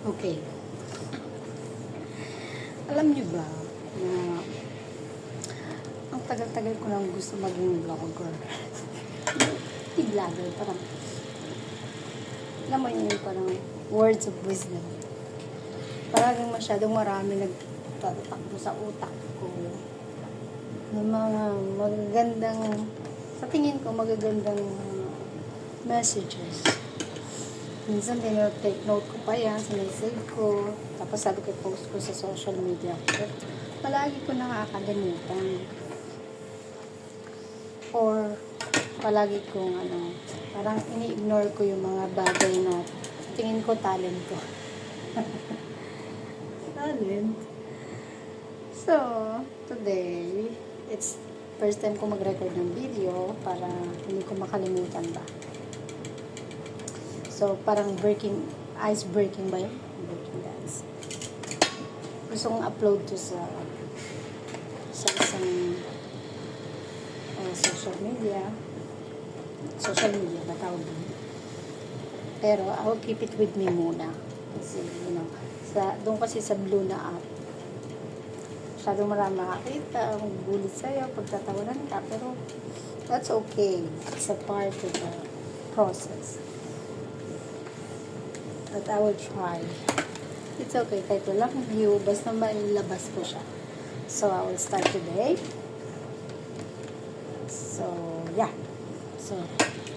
Okay. Alam niyo ba na ang tagal-tagal ko nang gusto maging vlogger. Hindi vlogger, parang alam mo yun, parang words of wisdom. Parang masyadong marami nagtatakbo sa utak ko ng mga magagandang, sa tingin ko magagandang messages. Minsan take note ko pa yan, sinasave ko, tapos sabi ko post ko sa social media. But palagi ko nakakalimutan. Or palagi kong parang ini-ignore ko yung mga bagay na tingin ko talent ko. Talent. So, today, it's first time ko mag-record ng video para hindi ko makalimutan ba. So, parang ice breaking ba yun? Breaking the ice. Gusto kong upload to sa isang social media. Social media ba tawag doon? Pero, I'll keep it with me muna. Kasi, doon kasi sa Blue na app, masyadong marami makakita, magbulit sa'yo, pagtatawanan ka, pero that's okay. It's a part of the process. But I will try. It's okay, kahit walang view, basta mailabas ko siya. So, I will start today. So, yeah. So,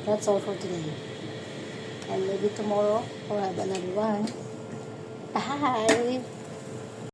that's all for today. And maybe tomorrow, I'll have another one. Bye!